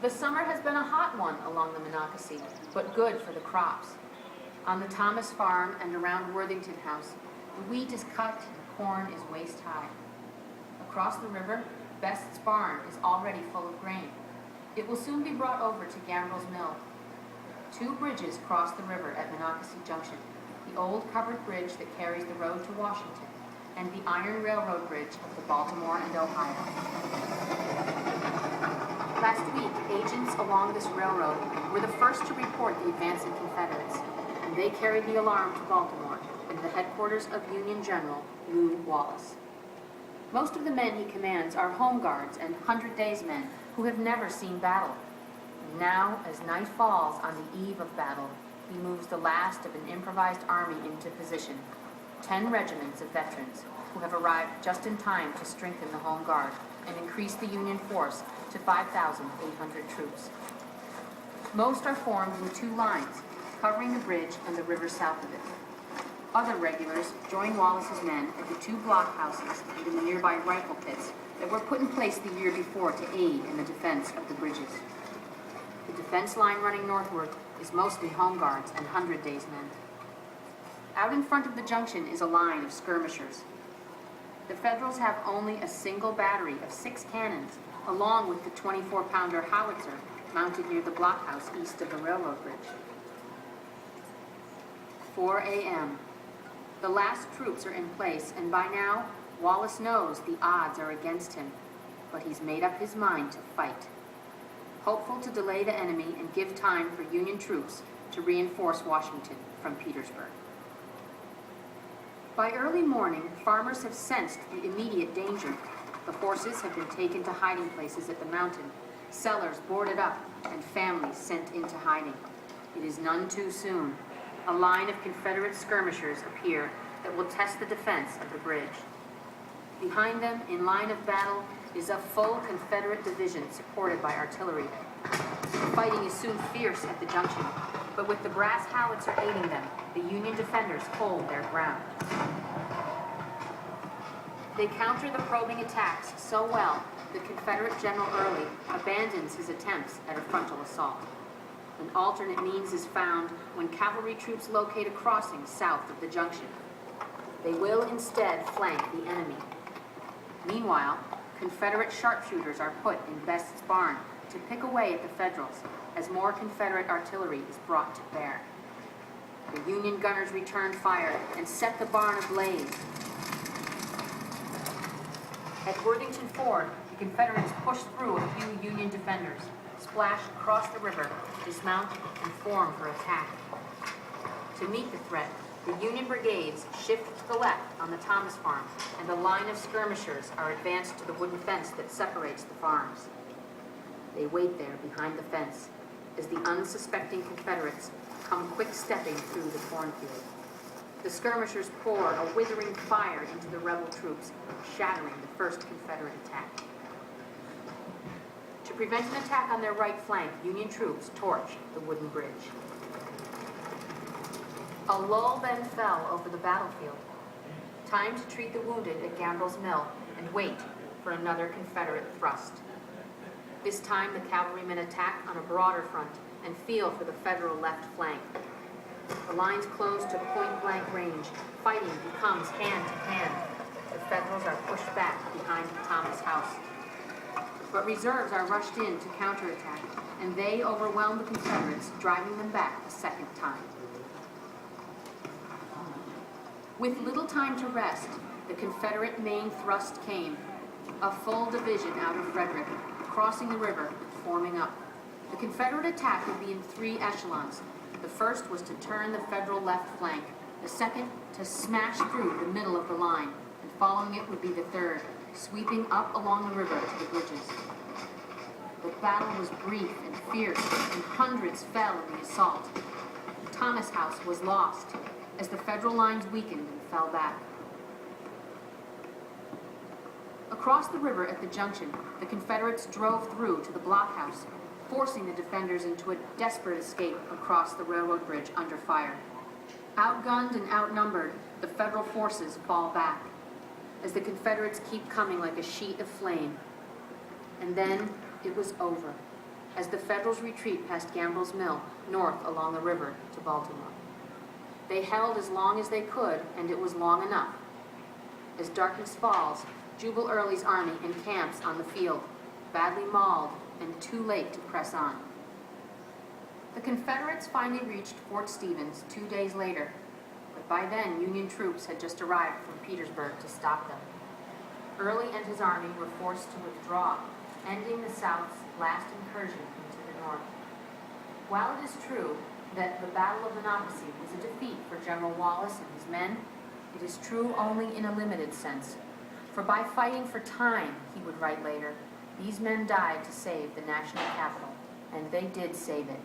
The summer has been a hot one along the Monocacy, but good for the crops. On the Thomas farm and around Worthington House, the wheat is cut and the corn is waist high. Across the river, Best's barn is already full of grain. It will soon be brought over to Gambrel's mill. 2 bridges cross the river at Monocacy Junction, the old covered bridge that carries the road to Washington, and the iron railroad bridge of the Baltimore and Ohio. Last week, agents along this railroad were the first to report the advancing Confederates, and they carried the alarm to Baltimore and the headquarters of Union General Lew Wallace. Most of the men he commands are home guards and 100 Days men who have never seen battle. And now, as night falls on the eve of battle, he moves the last of an improvised army into position, 10 regiments of veterans who have arrived just in time to strengthen the home guard and increase the Union force to 5,800 troops. Most are formed in 2 lines, covering the bridge and the river south of it. Other regulars join Wallace's men at the 2 blockhouses and in the nearby rifle pits that were put in place the year before to aid in the defense of the bridges. The defense line running northward is mostly home guards and 100 Days men. Out in front of the junction is a line of skirmishers. The Federals have only a single battery of 6 cannons, along with the 24-pounder howitzer mounted near the blockhouse east of the railroad bridge. 4 a.m. The last troops are in place, and by now, Wallace knows the odds are against him, but he's made up his mind to fight. Hopeful to delay the enemy and give time for Union troops to reinforce Washington from Petersburg. By early morning, farmers have sensed the immediate danger. The horses have been taken to hiding places at the mountain, cellars boarded up, and families sent into hiding. It is none too soon. A line of Confederate skirmishers appear that will test the defense of the bridge. Behind them, in line of battle, is a full Confederate division supported by artillery. The fighting is soon fierce at the junction, but with the brass howitzer aiding them, the Union defenders hold their ground. They counter the probing attacks so well that Confederate General Early abandons his attempts at a frontal assault. An alternate means is found when cavalry troops locate a crossing south of the junction. They will instead flank the enemy. Meanwhile, Confederate sharpshooters are put in Best's barn to pick away at the Federals as more Confederate artillery is brought to bear. The Union gunners return fire and set the barn ablaze. At Worthington Ford, the Confederates push through a few Union defenders, splash across the river, dismount, and form for attack. To meet the threat, the Union brigades shift to the left on the Thomas farm, and a line of skirmishers are advanced to the wooden fence that separates the farms. They wait there behind the fence as the unsuspecting Confederates come quick-stepping through the cornfield. The skirmishers pour a withering fire into the rebel troops, shattering the first Confederate attack. To prevent an attack on their right flank, Union troops torch the wooden bridge. A lull then fell over the battlefield. Time to treat the wounded at Gambrel's mill and wait for another Confederate thrust. This time the cavalrymen attack on a broader front and feel for the Federal left flank. The lines close to point-blank range. Fighting becomes hand-to-hand. The Federals are pushed back behind the Thomas house. But reserves are rushed in to counterattack, and they overwhelm the Confederates, driving them back a second time. With little time to rest, the Confederate main thrust came. A full division out of Frederick, crossing the river and forming up. The Confederate attack would be in 3 echelons. The first was to turn the Federal left flank. The second, to smash through the middle of the line. And following it would be the third, sweeping up along the river to the bridges. The battle was brief and fierce, and hundreds fell in the assault. Thomas House was lost, as the Federal lines weakened and fell back. Across the river at the junction, the Confederates drove through to the blockhouse, forcing the defenders into a desperate escape across the railroad bridge under fire. Outgunned and outnumbered, the Federal forces fall back, as the Confederates keep coming like a sheet of flame. And then it was over. as the Federals retreat past Gambril's Mill, north along the river to Baltimore. They held as long as they could, and it was long enough. As darkness falls, Jubal Early's army encamps on the field, badly mauled and too late to press on. The Confederates finally reached Fort Stevens 2 days later, but by then Union troops had just arrived from Petersburg to stop them. Early and his army were forced to withdraw, ending the South's last incursion into the North. While it is true that the Battle of Monocacy was a defeat for General Wallace and his men, it is true only in a limited sense. For by fighting for time, he would write later, these men died to save the national capital, and they did save it.